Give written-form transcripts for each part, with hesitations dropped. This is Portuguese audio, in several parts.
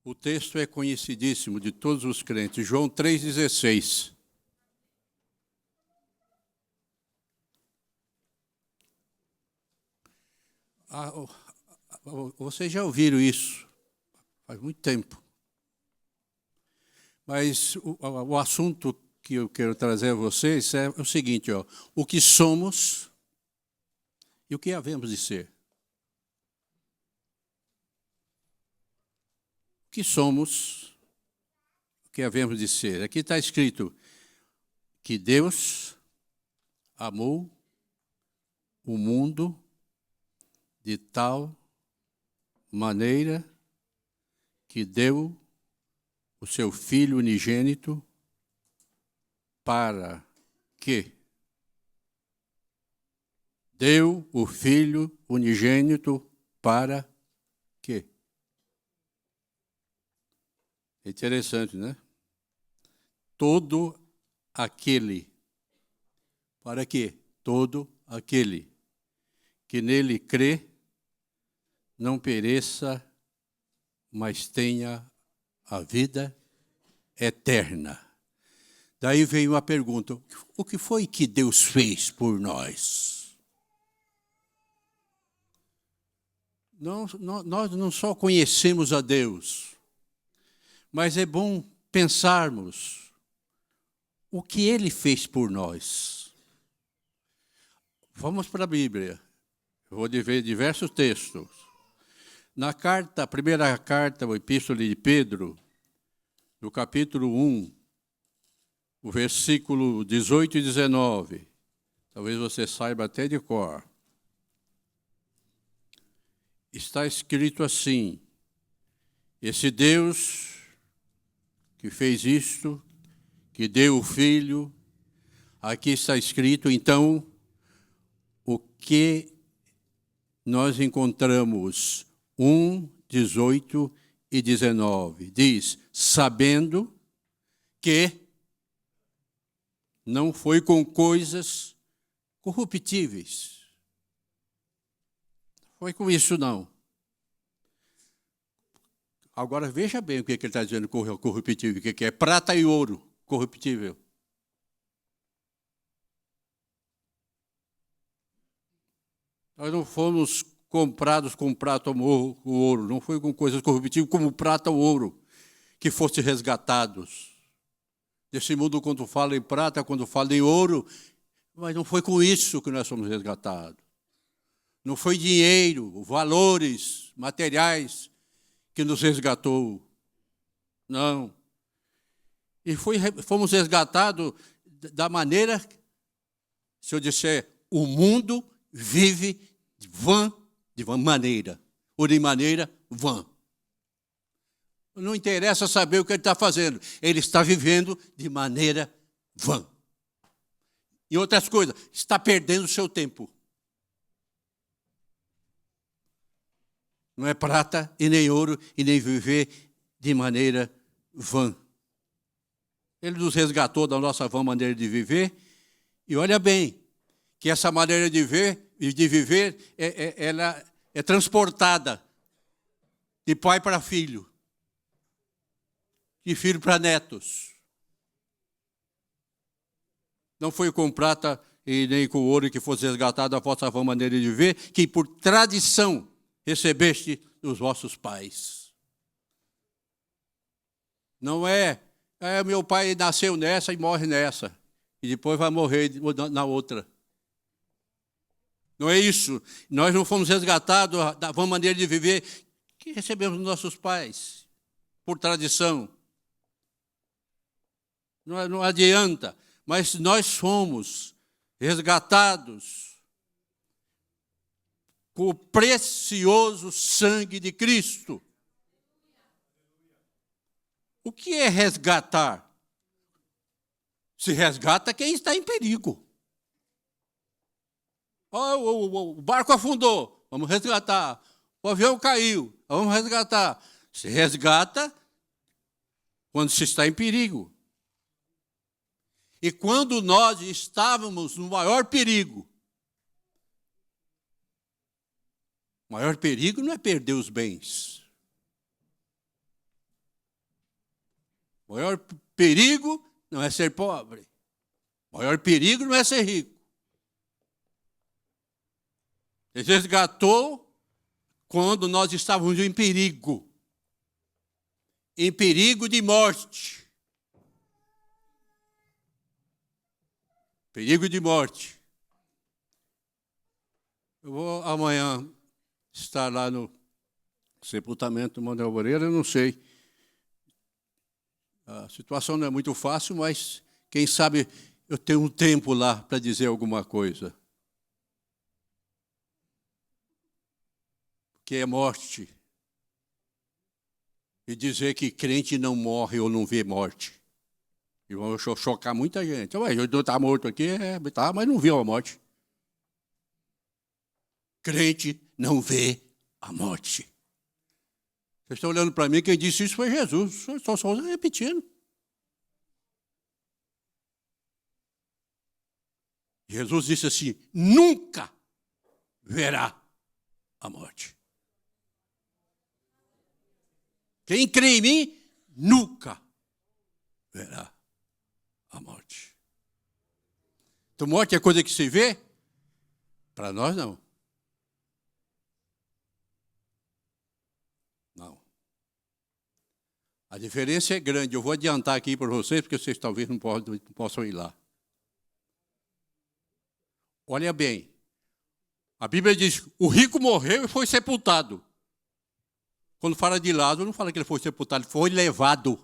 O texto é conhecidíssimo de todos os crentes, João 3,16. Vocês já ouviram isso faz muito tempo. Mas o assunto que eu quero trazer a vocês é o seguinte, o que somos e o que havemos de ser. O que somos, o que havemos de ser. Aqui está escrito que Deus amou o mundo de tal maneira que deu o seu Filho unigênito para que deu o Filho unigênito para quê? É interessante, né? Todo aquele, para quê? Todo aquele que nele crê não pereça, mas tenha a vida eterna. Daí veio a pergunta, o que foi que Deus fez por nós? Nós não só conhecemos a Deus, mas é bom pensarmos o que Ele fez por nós. Vamos para a Bíblia. Eu vou ver diversos textos. Na carta, a primeira carta, o Epístola de Pedro, no capítulo 1, o versículo 18 e 19, talvez você saiba até de cor, está escrito assim, esse Deus que fez isto, que deu o Filho, aqui está escrito, então, o que nós encontramos 1, 18 e 19. Diz, sabendo que não foi com coisas corruptíveis. Foi com isso, não. Agora, veja bem o que ele está dizendo corruptível, o que é prata e ouro corruptível. Nós não fomos comprados com prata ou ouro, não foi com coisas corruptíveis como prata ou ouro, que fosse resgatados. Desse mundo, quando fala em prata, quando fala em ouro, mas não foi com isso que nós somos resgatados. Não foi dinheiro, valores, materiais que nos resgatou. Não. E fomos resgatados da maneira, se eu disser, o mundo vive de vã maneira, ou de maneira vã. Não interessa saber o que ele está fazendo, ele está vivendo de maneira vã. E outras coisas, está perdendo o seu tempo. Não é prata e nem ouro e nem viver de maneira vã. Ele nos resgatou da nossa vã maneira de viver, e olha bem, que essa maneira de viver ela é transportada de pai para filho, de filho para netos. Não foi com prata e nem com ouro que fosse resgatada a vossa vã maneira de viver, que por tradição recebeste dos vossos pais. Não meu pai nasceu nessa e morre nessa, e depois vai morrer na outra. Não é isso. Nós não fomos resgatados da vã maneira de viver que recebemos dos nossos pais, por tradição. Não adianta, mas nós somos resgatados com o precioso sangue de Cristo. O que é resgatar? Se resgata quem está em perigo. O barco afundou, vamos resgatar. O avião caiu, vamos resgatar. Se resgata quando se está em perigo. E quando nós estávamos no maior perigo, o maior perigo não é perder os bens. O maior perigo não é ser pobre. O maior perigo não é ser rico. Ele resgatou quando nós estávamos em perigo de morte. Perigo de morte. Eu vou amanhã estar lá no sepultamento do Manuel Moreira, eu não sei. A situação não é muito fácil, mas quem sabe eu tenho um tempo lá para dizer alguma coisa. Que é morte. E dizer que crente não morre ou não vê morte. E vão chocar muita gente. Ué, eu estou morto aqui, tá, mas não viu a morte. Crente não vê a morte. Vocês estão olhando para mim, quem disse isso foi Jesus. Estou só repetindo. Jesus disse assim, nunca verá a morte. Quem crê em mim, nunca verá a morte. Então, morte é coisa que se vê? Para nós, não. Não. A diferença é grande. Eu vou adiantar aqui para vocês, porque vocês talvez não possam ir lá. Olha bem. A Bíblia diz, o rico morreu e foi sepultado. Quando fala de Lázaro, não fala que ele foi sepultado, ele foi levado.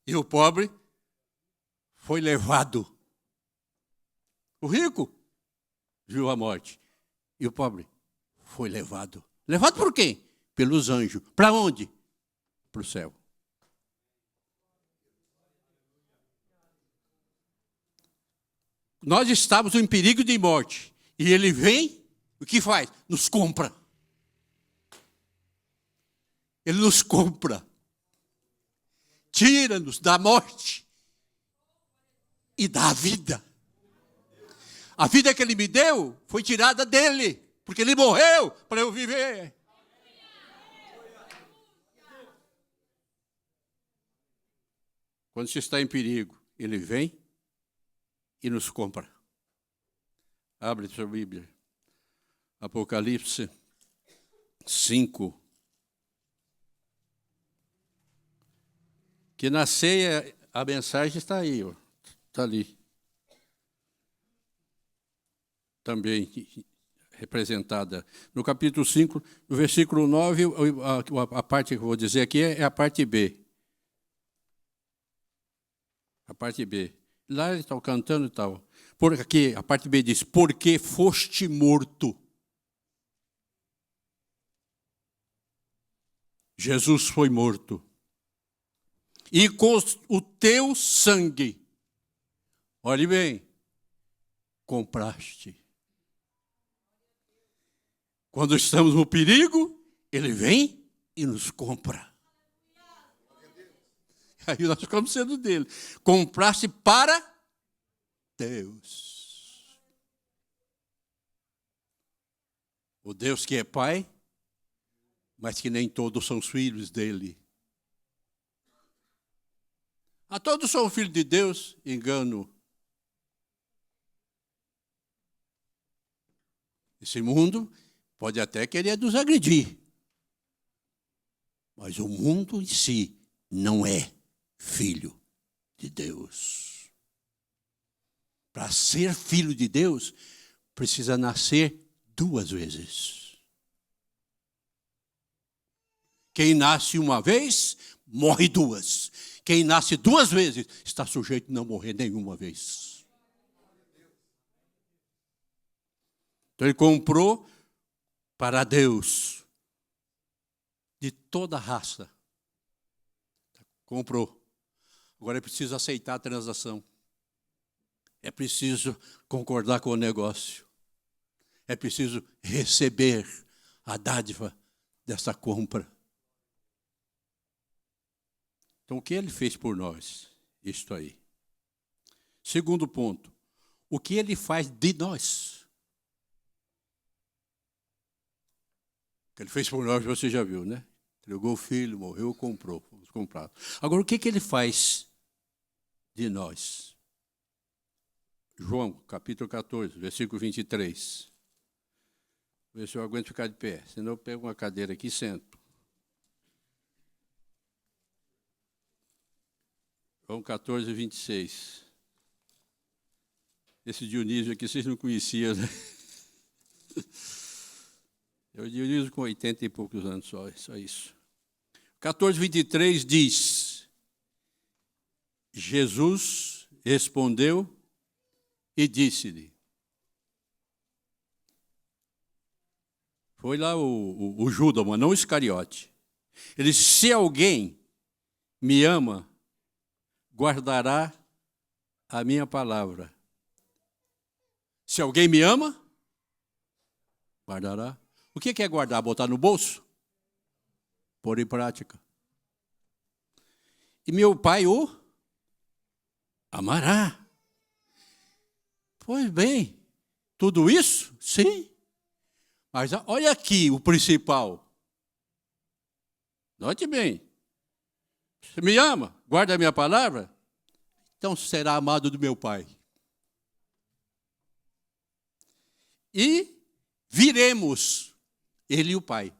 E o pobre foi levado. O rico viu a morte. E o pobre foi levado. Levado por quem? Pelos anjos. Para onde? Para o céu. Nós estávamos em perigo de morte. E ele vem, o que faz? Nos compra. Ele nos compra. Tira-nos da morte e da vida. A vida que ele me deu foi tirada dele, porque ele morreu para eu viver. Quando você está em perigo, ele vem e nos compra. Abre sua Bíblia. Apocalipse 5. Que na ceia a mensagem está aí, ó. Está ali. Também representada. No capítulo 5, no versículo 9, a parte que eu vou dizer aqui é a parte B. A parte B. Lá ele está cantando e tal. Por aqui, a parte B diz, porque foste morto. Jesus foi morto. E com o teu sangue, olhe bem, compraste. Quando estamos no perigo, ele vem e nos compra. Aí nós ficamos sendo dele. Compraste para Deus. O Deus que é Pai, mas que nem todos são filhos dele. A todos são filhos de Deus, engano. Esse mundo pode até querer nos agredir, mas o mundo em si não é filho de Deus. Para ser filho de Deus, precisa nascer 2 vezes. Quem nasce uma vez, morre 2. Quem nasce 2 vezes, está sujeito a não morrer nenhuma vez. Então ele comprou para Deus, de toda raça. Comprou. Agora é preciso aceitar a transação. É preciso concordar com o negócio. É preciso receber a dádiva dessa compra. Então, o que ele fez por nós? Isto aí. Segundo ponto, o que ele faz de nós? O que ele fez por nós, você já viu, né? Entregou o filho, morreu, comprou, fomos comprados. Agora, o que ele faz de nós? João, capítulo 14, versículo 23. Vou ver se eu aguento ficar de pé. Senão eu pego uma cadeira aqui e sento. João 14, 26. Esse Dionísio aqui vocês não conheciam, né? É o Dionísio com 80 e poucos anos só isso. 14, 23 diz: Jesus respondeu e disse-lhe. Foi lá o Judas, mas não o Iscariote. Ele disse: se alguém me ama, guardará a minha palavra. Se alguém me ama, guardará. O que é guardar? Botar no bolso? Pôr em prática. E meu Pai o amará. Pois bem, tudo isso? Sim. Mas olha aqui o principal. Note bem. Você me ama? Guarda a minha palavra? Então será amado do meu Pai. E viremos, ele e o Pai,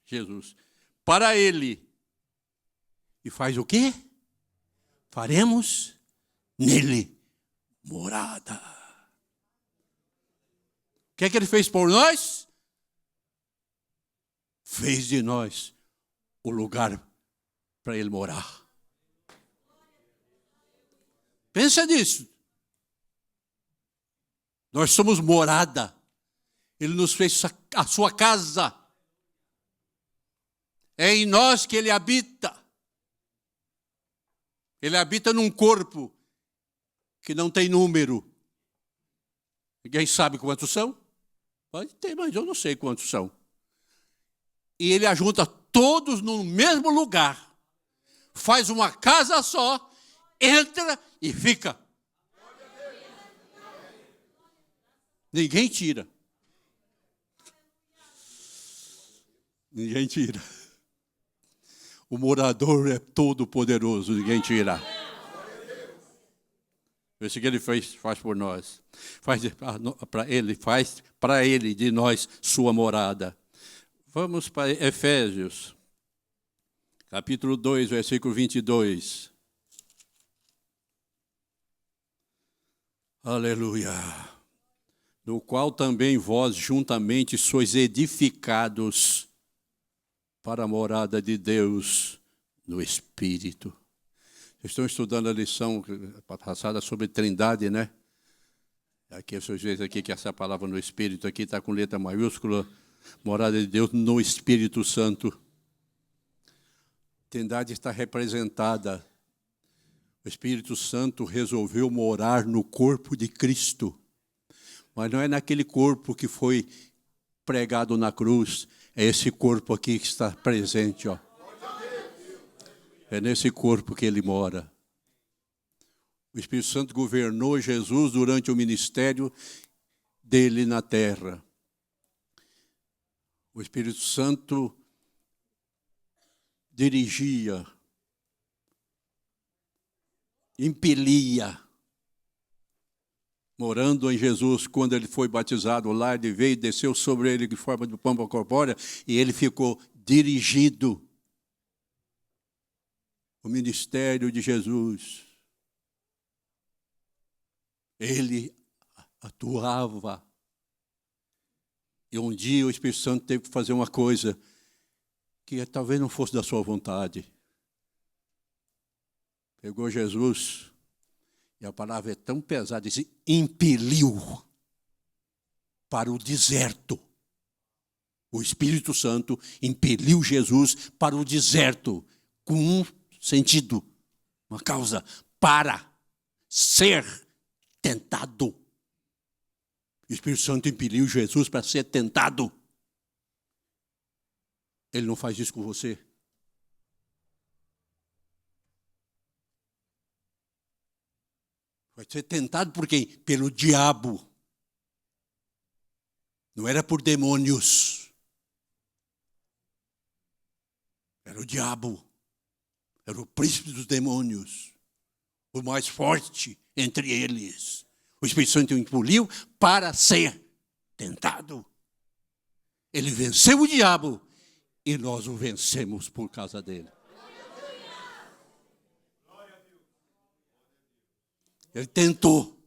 Jesus, para ele. E faz o quê? Faremos nele morada. O que é que ele fez por nós? Fez de nós o lugar para ele morar. Pensa nisso. Nós somos morada. Ele nos fez a sua casa. É em nós que ele habita. Ele habita num corpo que não tem número. Ninguém sabe quantos são? Pode ter, mas eu não sei quantos são. E ele ajunta todos no mesmo lugar. Faz uma casa só, entra e fica. Ninguém tira. Ninguém tira. O morador é todo poderoso, ninguém tira. Isso que ele faz por nós. Faz para ele de nós sua morada. Vamos para Efésios, capítulo 2, versículo 22. Aleluia. No qual também vós juntamente sois edificados para a morada de Deus no Espírito. Vocês estão estudando a lição passada sobre Trindade, né? Aqui vocês veem aqui que essa palavra no Espírito aqui está com letra maiúscula. Morada de Deus no Espírito Santo. Trindade está representada. O Espírito Santo resolveu morar no corpo de Cristo. Mas não é naquele corpo que foi pregado na cruz. É esse corpo aqui que está presente, ó. É nesse corpo que ele mora. O Espírito Santo governou Jesus durante o ministério dele na terra. O Espírito Santo dirigia, impelia, morando em Jesus. Quando ele foi batizado lá, ele veio e desceu sobre ele de forma de pomba corpórea, e ele ficou dirigido. O ministério de Jesus. Ele atuava. E um dia o Espírito Santo teve que fazer uma coisa que talvez não fosse da sua vontade. Pegou Jesus, e a palavra é tão pesada, diz, impeliu para o deserto. O Espírito Santo impeliu Jesus para o deserto, com um sentido, uma causa, para ser tentado. O Espírito Santo impeliu Jesus para ser tentado. Ele não faz isso com você? Vai ser tentado por quem? Pelo diabo. Não era por demônios. Era o diabo. Era o príncipe dos demônios. O mais forte entre eles. O Espírito Santo o impeliu para ser tentado. Ele venceu o diabo e nós o vencemos por causa dele. Ele tentou.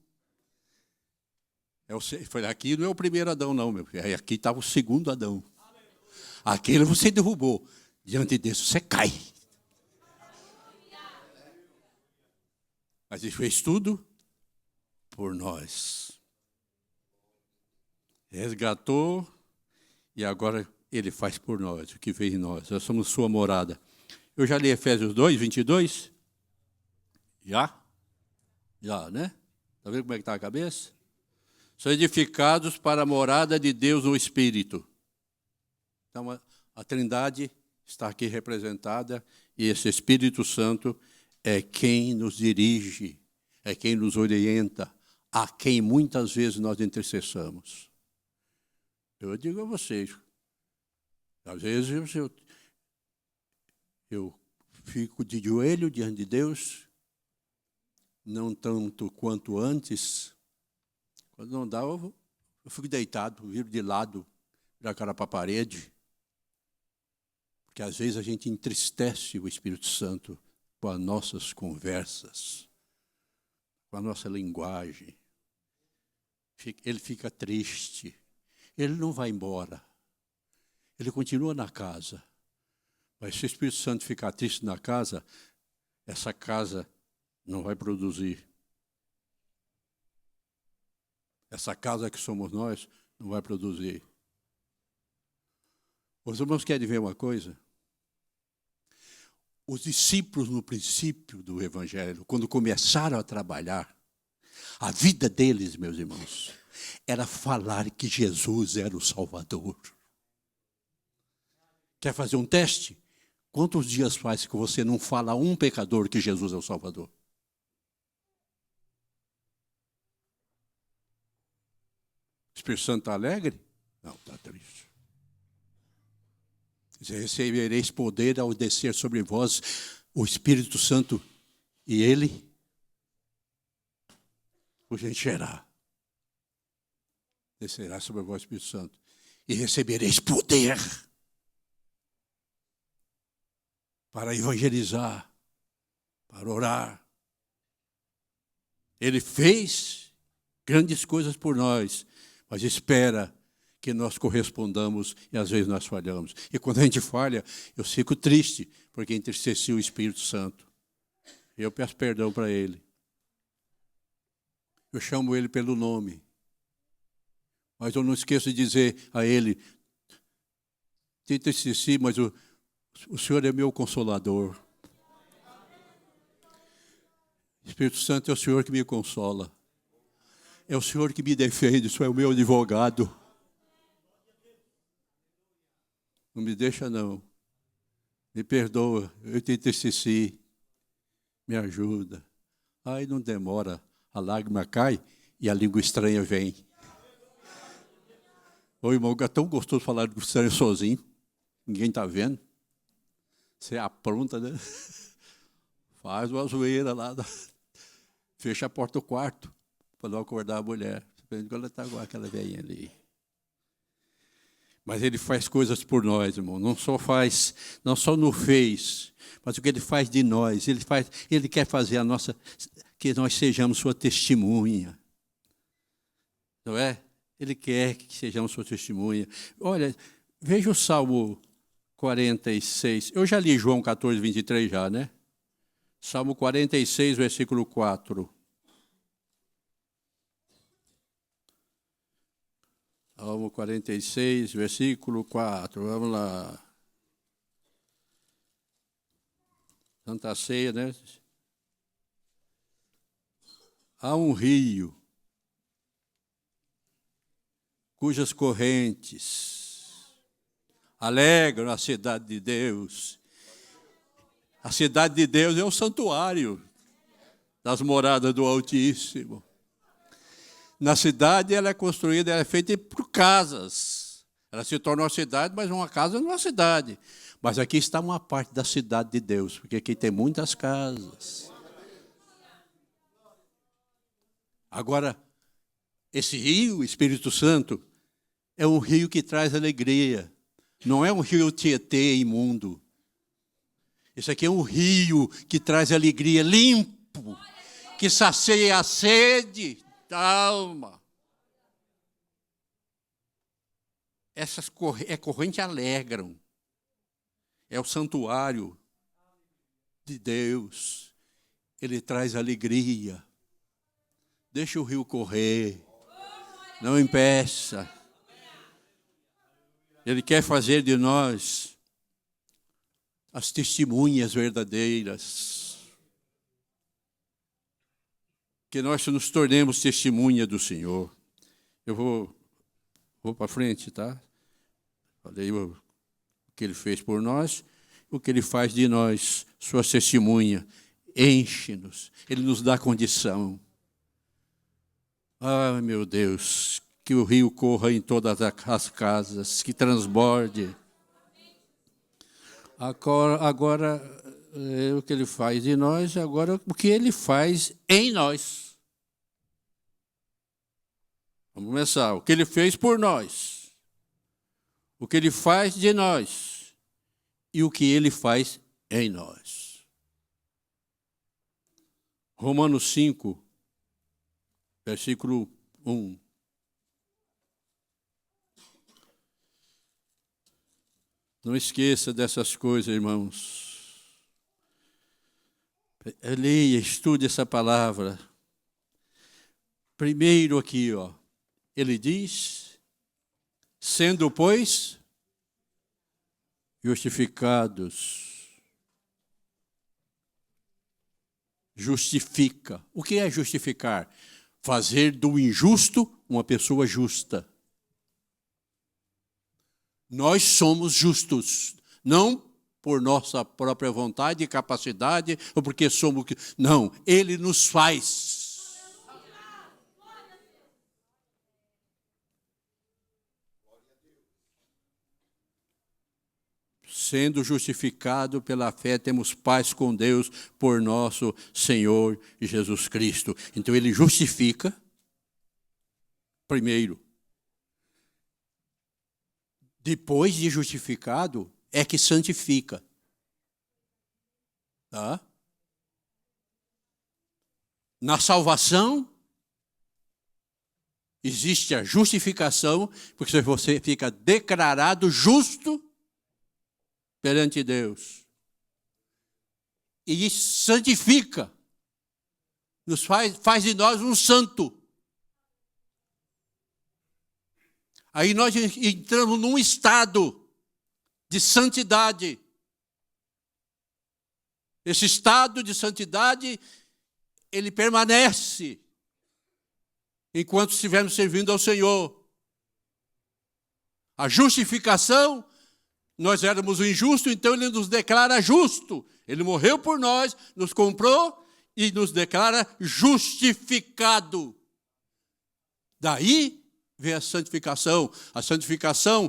Foi aqui não é o primeiro Adão, não, meu filho. Aqui estava o segundo Adão. Aquele você derrubou. Diante desse você cai. Mas ele fez tudo por nós. Resgatou e agora ele faz por nós o que fez em nós. Nós somos sua morada. Eu já li Efésios 2, 22. Já? Já, né? Está vendo como é que está a cabeça? São edificados para a morada de Deus no Espírito. Então, a Trindade está aqui representada e esse Espírito Santo é quem nos dirige, é quem nos orienta, a quem muitas vezes nós intercessamos. Eu digo a vocês, às vezes eu fico de joelho diante de Deus, não tanto quanto antes. Quando não dá, eu fico deitado, viro de lado, viro a cara para a parede. Porque às vezes a gente entristece o Espírito Santo com as nossas conversas, com a nossa linguagem. Ele fica triste. Ele não vai embora. Ele continua na casa. Mas se o Espírito Santo ficar triste na casa, essa casa não vai produzir. Essa casa que somos nós não vai produzir. Os irmãos querem ver uma coisa? Os discípulos, no princípio do Evangelho, quando começaram a trabalhar, a vida deles, meus irmãos, era falar que Jesus era o Salvador. Quer fazer um teste? Quantos dias faz que você não fala a um pecador que Jesus é o Salvador? O Espírito Santo está alegre? Não, está triste. Recebereis poder ao descer sobre vós o Espírito Santo, e ele os encherá. Descerá sobre vós o Espírito Santo, e recebereis poder para evangelizar, para orar. Ele fez grandes coisas por nós, mas espera que nós correspondamos e às vezes nós falhamos. E quando a gente falha, eu fico triste, porque entristeci o Espírito Santo. E eu peço perdão para ele. Eu chamo ele pelo nome. Mas eu não esqueço de dizer a ele, te entristeci, mas o Senhor é meu consolador. Espírito Santo é o Senhor que me consola. É o Senhor que me defende, o Senhor é o meu advogado. Não me deixa, não. Me perdoa, eu te entristeci. Me ajuda. Aí não demora, a lágrima cai e a língua estranha vem. Ô irmão, é tão gostoso falar de estranho sozinho. Ninguém está vendo. Você apronta, né? Faz uma zoeira lá. Fecha a porta do quarto para não acordar a mulher. Quando ela está com aquela velhinha ali. Mas ele faz coisas por nós, irmão. Não só nos fez, mas o que ele faz de nós. Ele quer fazer que nós sejamos sua testemunha. Não é? Ele quer que sejamos sua testemunha. Olha, veja o Salmo 46. Eu já li João 14, 23 já, né? Salmo 46, versículo 4. Salmo 46, versículo 4. Vamos lá. Santa Ceia, né? Há um rio cujas correntes alegram a cidade de Deus. A cidade de Deus é o santuário das moradas do Altíssimo. Na cidade ela é construída, ela é feita por casas. Ela se torna uma cidade, mas uma casa não é uma cidade. Mas aqui está uma parte da cidade de Deus, porque aqui tem muitas casas. Agora, esse rio, Espírito Santo, é um rio que traz alegria. Não é um rio Tietê imundo. Esse aqui é um rio que traz alegria, limpo, que sacia a sede da alma. Essas correntes alegram. É o santuário de Deus. Ele traz alegria. Deixa o rio correr. Não impeça. Ele quer fazer de nós as testemunhas verdadeiras. Que nós nos tornemos testemunha do Senhor. Eu vou para frente, tá? Falei o que Ele fez por nós, o que Ele faz de nós, sua testemunha. Enche-nos. Ele nos dá condição. Ai, meu Deus, que o rio corra em todas as casas, que transborde. Agora o que Ele faz de nós, agora o que Ele faz em nós. Vamos começar. O que Ele fez por nós. O que Ele faz de nós. E o que Ele faz em nós. Romanos 5, versículo 1. Não esqueça dessas coisas, irmãos. Leia, estude essa palavra. Primeiro aqui, ele diz, sendo, pois, justificados. Justifica. O que é justificar? Fazer do injusto uma pessoa justa. Nós somos justos, não por nossa própria vontade e capacidade, ou porque somos... Não, Ele nos faz. Sendo justificado pela fé, temos paz com Deus por nosso Senhor Jesus Cristo. Então, Ele justifica, primeiro. Depois de justificado, é que santifica. Tá? Na salvação, existe a justificação, porque você fica declarado justo perante Deus. E santifica. Faz de nós um santo. Aí nós entramos num estado de santidade. Esse estado de santidade, ele permanece enquanto estivermos servindo ao Senhor. A justificação, nós éramos o injusto, então Ele nos declara justo. Ele morreu por nós, nos comprou e nos declara justificado. Daí vem a santificação. A santificação,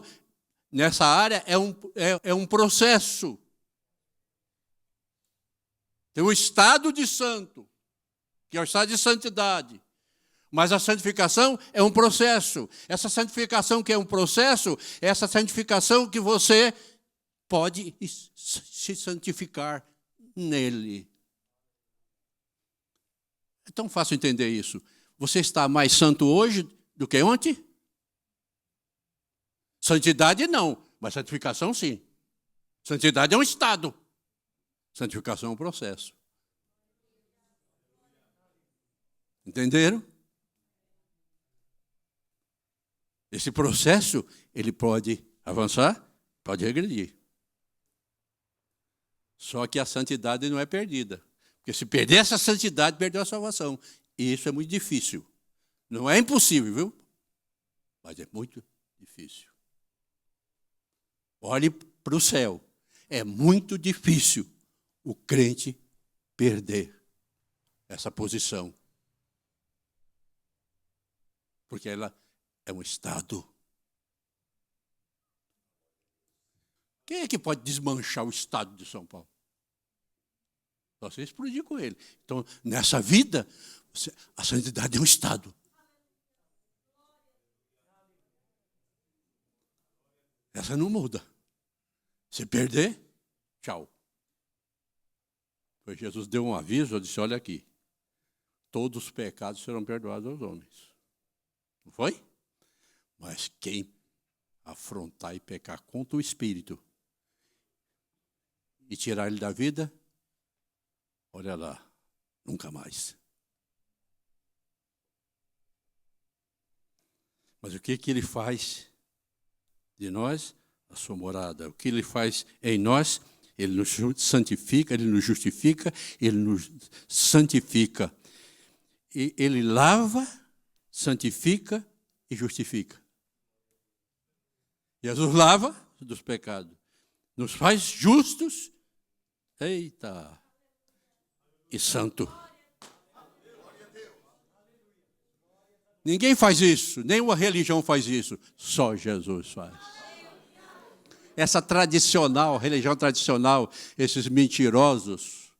nessa área, é um processo. Tem um estado de santo, que é o estado de santidade. Mas a santificação é um processo. Essa santificação que é um processo, é essa santificação que você pode se santificar nele. É tão fácil entender isso. Você está mais santo hoje do que ontem? Santidade não, mas santificação sim. Santidade é um estado. Santificação é um processo. Entenderam? Esse processo, ele pode avançar, pode regredir. Só que a santidade não é perdida. Porque se perder essa santidade, perdeu a salvação. E isso é muito difícil. Não é impossível, viu? Mas é muito difícil. Olhe para o céu. É muito difícil o crente perder essa posição. Porque ela é um estado. Quem é que pode desmanchar o Estado de São Paulo? Só você explodir com ele. Então, nessa vida, a santidade é um Estado. Essa não muda. Se perder, tchau. Pois Jesus deu um aviso, disse, olha aqui, todos os pecados serão perdoados aos homens. Não foi? Mas quem afrontar e pecar contra o Espírito e tirar ele da vida, olha lá, nunca mais. Mas o que ele faz de nós? A sua morada. O que ele faz em nós? Ele nos santifica, ele nos justifica, ele nos santifica. E ele lava, santifica e justifica. Jesus lava dos pecados, nos faz justos, eita, e santo. Ninguém faz isso, nenhuma religião faz isso, só Jesus faz. Essa tradicional, religião tradicional, esses mentirosos,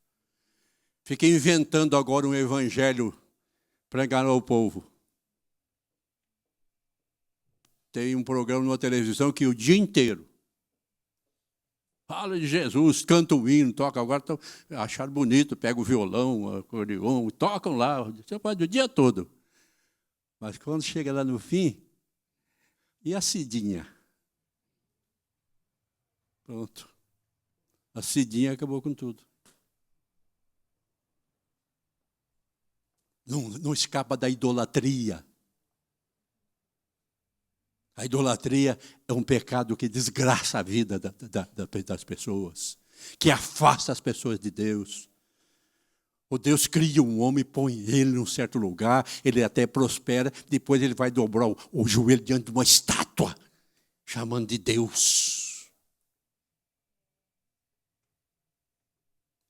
ficam inventando agora um evangelho para enganar o povo. Tem um programa numa televisão que o dia inteiro fala de Jesus, canta um hino, toca. Agora acharam bonito, pega o violão, o acordeon, tocam lá, você pode o dia todo. Mas quando chega lá no fim, e a Cidinha? Pronto. A Cidinha acabou com tudo. Não escapa da idolatria. A idolatria é um pecado que desgraça a vida das pessoas, que afasta as pessoas de Deus. O Deus cria um homem, põe ele num certo lugar, ele até prospera, depois ele vai dobrar o joelho diante de uma estátua, chamando de Deus.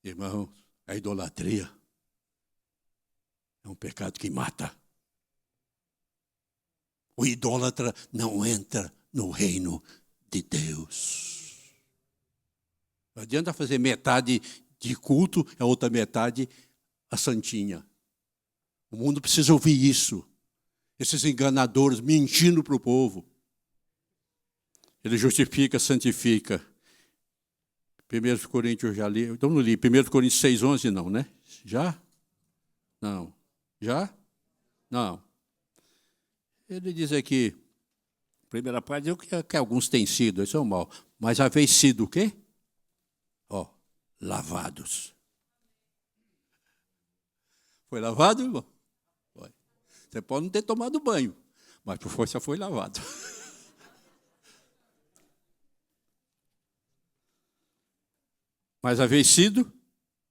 Irmãos, a idolatria é um pecado que mata. O idólatra não entra no reino de Deus. Não adianta fazer metade de culto, a outra metade a santinha. O mundo precisa ouvir isso. Esses enganadores mentindo para o povo. Ele justifica, santifica. 1 Coríntios eu já li. Então não li. 1 Coríntios 6:11 não, né? Já? Não. Já? Não. Ele diz aqui, primeira parte, que alguns têm sido, isso é o mal. Mas haveis sido o quê? Lavados. Foi lavado, irmão? Foi. Você pode não ter tomado banho, mas por força foi lavado. Mas haveis sido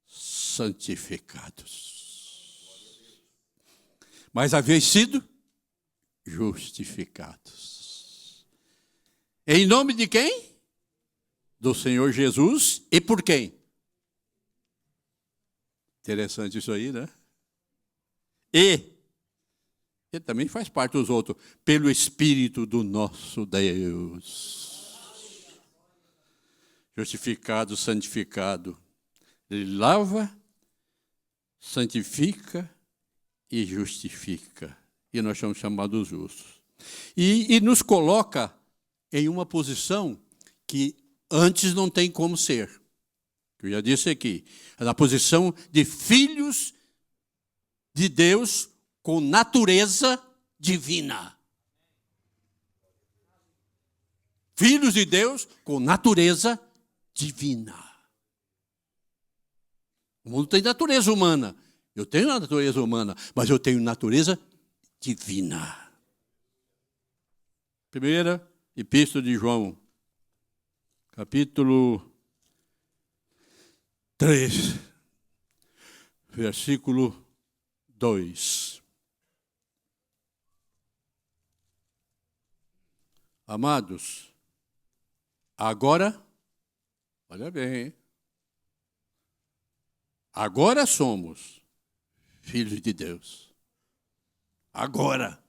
santificados. Mas haveis sido justificados. Em nome de quem? Do Senhor Jesus. E por quem? Interessante isso aí, né? E ele também faz parte dos outros. Pelo Espírito do nosso Deus. Justificado, santificado. Ele lava, santifica e justifica. E nós somos chamados justos. E nos coloca em uma posição que antes não tem como ser. Eu já disse aqui. Na posição de filhos de Deus com natureza divina. Filhos de Deus com natureza divina. O mundo tem natureza humana. Eu tenho natureza humana, mas eu tenho natureza divina. Primeira Epístola de João, capítulo 3, versículo 2. Amados, agora, olha bem, agora somos filhos de Deus. Agora.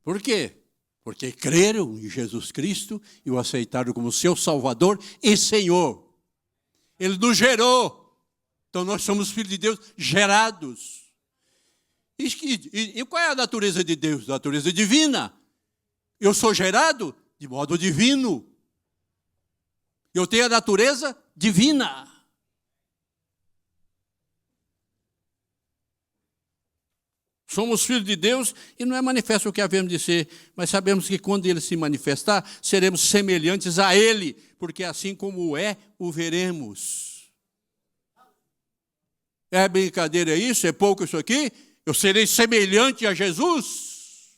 Por quê? Porque creram em Jesus Cristo e o aceitaram como seu Salvador e Senhor. Ele nos gerou. Então nós somos filhos de Deus gerados. E qual é a natureza de Deus? A natureza divina. Eu sou gerado de modo divino. Eu tenho a natureza divina. Somos filhos de Deus e não é manifesto o que havemos de ser, mas sabemos que quando Ele se manifestar, seremos semelhantes a Ele, porque assim como é, o veremos. É brincadeira isso? É pouco isso aqui? Eu serei semelhante a Jesus?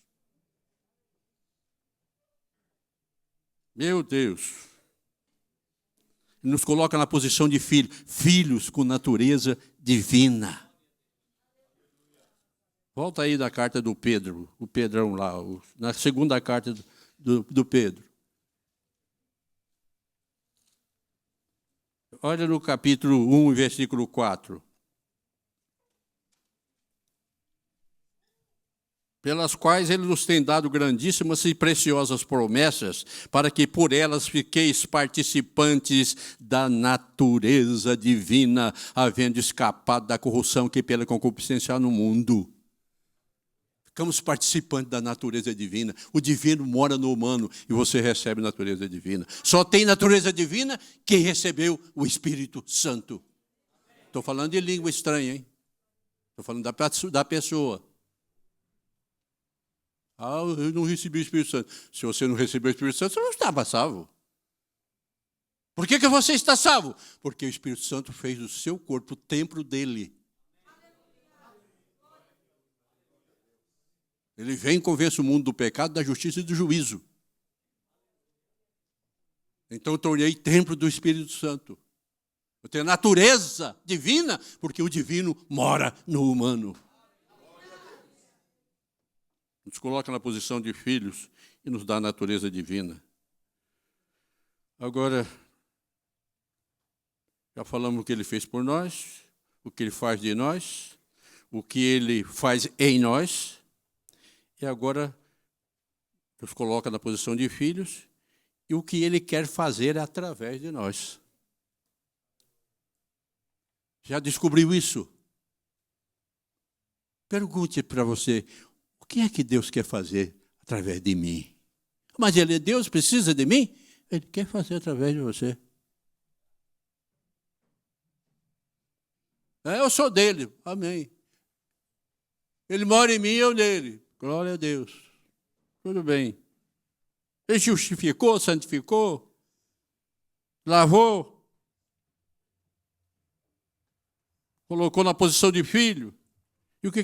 Meu Deus. Nos coloca na posição de filhos com natureza divina. Volta aí da carta do Pedro, o Pedrão lá, na segunda carta do Pedro. Olha no capítulo 1, versículo 4. Pelas quais Ele nos tem dado grandíssimas e preciosas promessas, para que por elas fiqueis participantes da natureza divina, havendo escapado da corrupção que pela concupiscência há no mundo. Ficamos participantes da natureza divina. O divino mora no humano e você recebe natureza divina. Só tem natureza divina quem recebeu o Espírito Santo. Estou falando de língua estranha, hein? Estou falando da pessoa. Ah, eu não recebi o Espírito Santo. Se você não recebeu o Espírito Santo, você não estava salvo. Por que você está salvo? Porque o Espírito Santo fez o seu corpo o templo dele. Ele vem e convence o mundo do pecado, da justiça e do juízo. Então eu tornei templo do Espírito Santo. Eu tenho a natureza divina, porque o divino mora no humano. Nos coloca na posição de filhos e nos dá a natureza divina. Agora, já falamos o que Ele fez por nós, o que Ele faz de nós, o que Ele faz em nós. E agora, nos coloca na posição de filhos e o que Ele quer fazer através de nós. Já descobriu isso? Pergunte para você, o que é que Deus quer fazer através de mim? Mas Deus precisa de mim? Ele quer fazer através de você. Eu sou dele, amém. Ele mora em mim e eu nele. Glória a Deus. Tudo bem. Ele justificou, santificou, lavou, colocou na posição de filho. E o que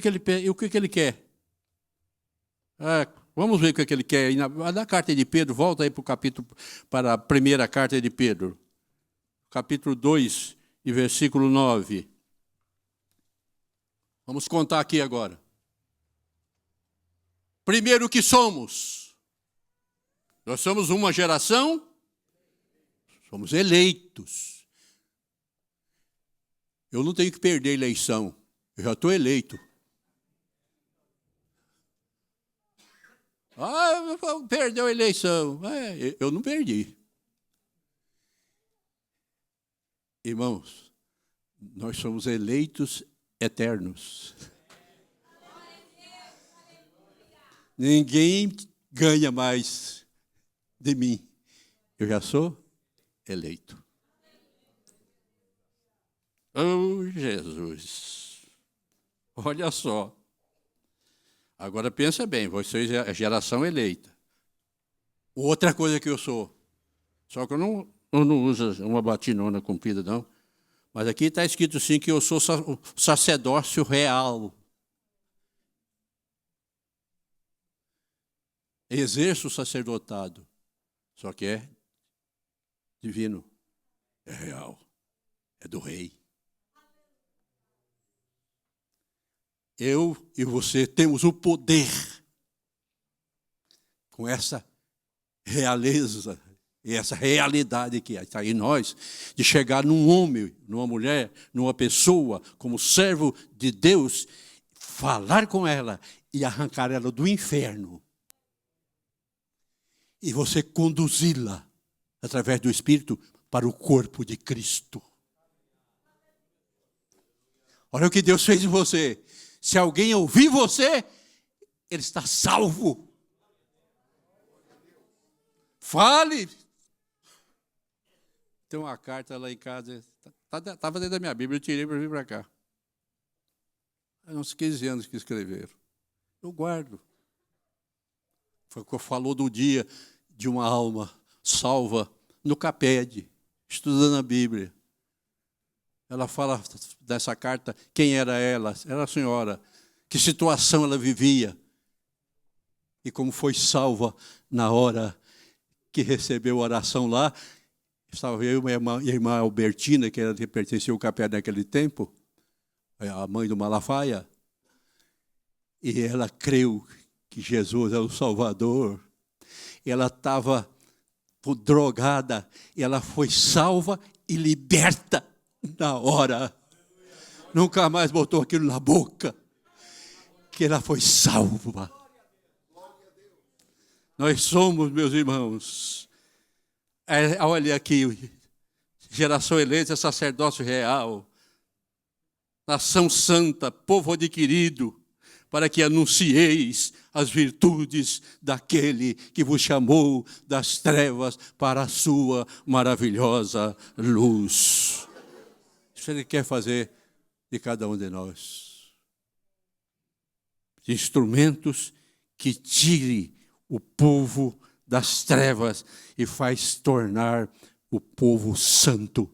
ele quer? Vamos ver o que ele quer. Na carta de Pedro, volta aí para a primeira carta de Pedro. Capítulo 2, e versículo 9. Vamos contar aqui agora. Primeiro, o que somos? Nós somos uma geração, somos eleitos. Eu não tenho que perder a eleição, eu já estou eleito. Perdeu a eleição. Eu não perdi. Irmãos, nós somos eleitos eternos. Ninguém ganha mais de mim. Eu já sou eleito. Oh, Jesus. Olha só. Agora pensa bem, vocês é a geração eleita. Outra coisa que eu sou. Só que eu não uso uma batinona comprida, não. Mas aqui está escrito sim que eu sou sacerdócio real. Exerço o sacerdotado, só que é divino, é real, é do rei. Eu e você temos o poder, com essa realeza e essa realidade que está em nós, de chegar num homem, numa mulher, numa pessoa, como servo de Deus, falar com ela e arrancar ela do inferno. e você conduzi-la através do Espírito para o corpo de Cristo. Olha o que Deus fez em você. Se alguém ouvir você, ele está salvo. Fale. Tem uma carta lá em casa, estava dentro da minha Bíblia, eu tirei para vir para cá. Há uns 15 anos que escreveram. Eu guardo. Falou do dia de uma alma salva no Caped, estudando a Bíblia. Ela fala dessa carta, quem era ela? Era a senhora. Que situação ela vivia. E como foi salva na hora que recebeu a oração lá. Estava eu e a irmã Albertina, que pertencia ao Caped naquele tempo, a mãe do Malafaia. E ela creu que Jesus é o Salvador. Ela estava drogada, e ela foi salva e liberta na hora. Nunca mais botou aquilo na boca, que ela foi salva. Nós somos, meus irmãos, olha aqui, geração eleita, sacerdócio real, nação santa, povo adquirido, para que anuncieis as virtudes daquele que vos chamou das trevas para a sua maravilhosa luz. Isso ele quer fazer de cada um de nós. Instrumentos que tire o povo das trevas e faz tornar o povo santo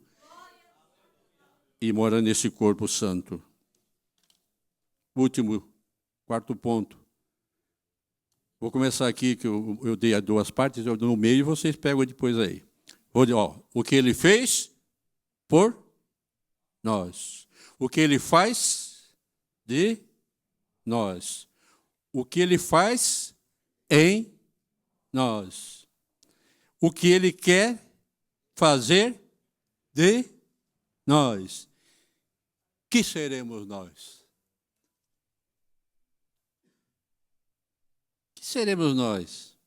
e mora nesse corpo santo. Último, quarto ponto. Vou começar aqui, que eu dei as duas partes, eu dou no meio e vocês pegam depois aí. O que ele fez por nós. O que ele faz de nós. O que ele faz em nós. O que ele quer fazer de nós. Que seremos nós? Que seremos nós?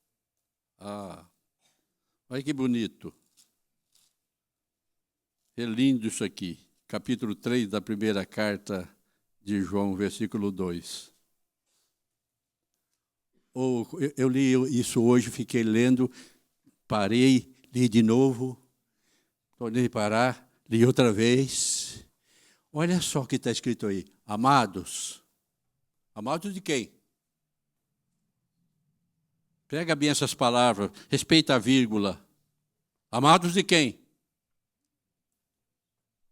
Olha que bonito. É lindo isso aqui. Capítulo 3 da primeira carta de João, versículo 2. Eu li isso hoje, fiquei lendo, parei, li de novo, tornei a parar, li outra vez. Olha só o que está escrito aí. Amados. Amados de quem? Pega bem essas palavras, respeita a vírgula. Amados de quem?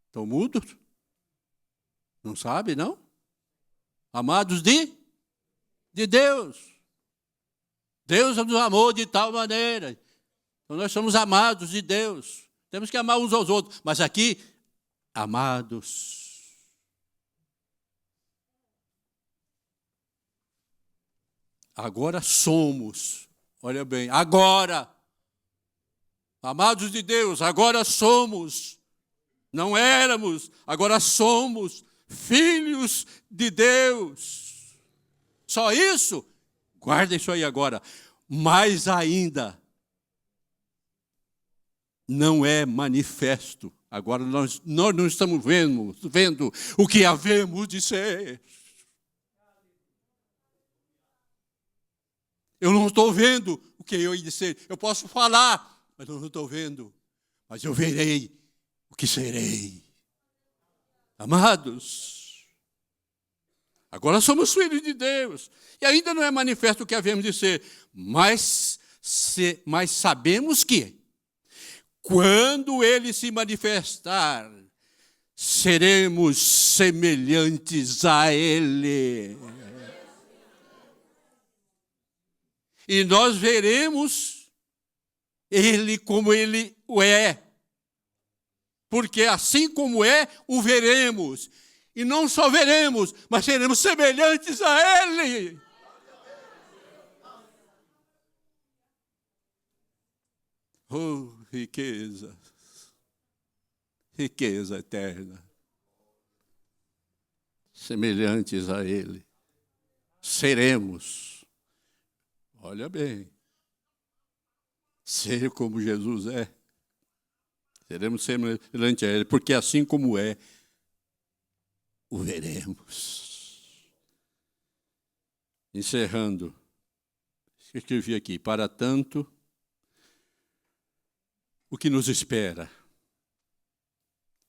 Estão mudos? Não sabe, não? Amados de Deus. Deus nos amou de tal maneira. Então nós somos amados de Deus. Temos que amar uns aos outros. Mas aqui, amados. Agora somos. Olha bem, agora. Amados de Deus, agora somos. Não éramos, agora somos filhos de Deus. Só isso? Guarda isso aí agora. Mais ainda, não é manifesto. Agora nós não estamos vendo o que havemos de ser. Eu não estou vendo o que eu hei de ser. Eu posso falar, mas eu não estou vendo. Mas eu verei o que serei. Amados, agora somos filhos de Deus. E ainda não é manifesto o que havemos de ser. Mas sabemos que, quando Ele se manifestar, seremos semelhantes a Ele. E nós veremos Ele como Ele o é. Porque assim como é, o veremos. E não só veremos, mas seremos semelhantes a Ele. Oh, riqueza. Riqueza eterna. Semelhantes a Ele. Seremos. Olha bem. ser como Jesus é. Seremos semelhante a Ele, porque assim como é, o veremos. Encerrando, escrevi aqui, para tanto, o que nos espera.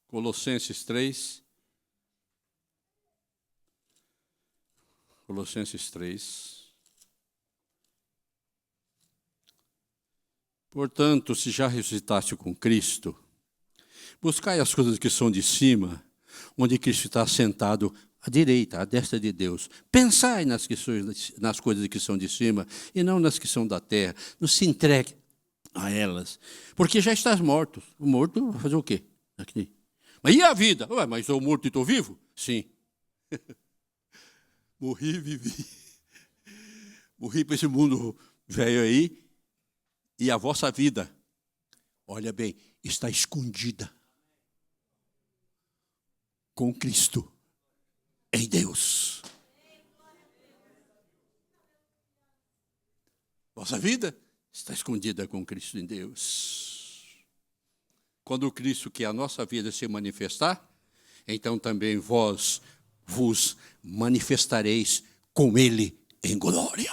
Colossenses 3. Colossenses 3. Portanto, se já ressuscitaste com Cristo, buscai as coisas que são de cima, onde Cristo está sentado à direita, à destra de Deus. Pensai nas coisas que são de cima e não nas que são da terra. Não se entregue a elas, porque já estás morto. O morto vai fazer o quê? Aqui. Mas e a vida? Ué, mas estou morto e estou vivo? Sim. Morri e vivi. Morri para esse mundo velho aí. E a vossa vida, olha bem, está escondida com Cristo em Deus. Vossa vida está escondida com Cristo em Deus. Quando o Cristo, que é a nossa vida, se manifestar, então também vós vos manifestareis com Ele em glória.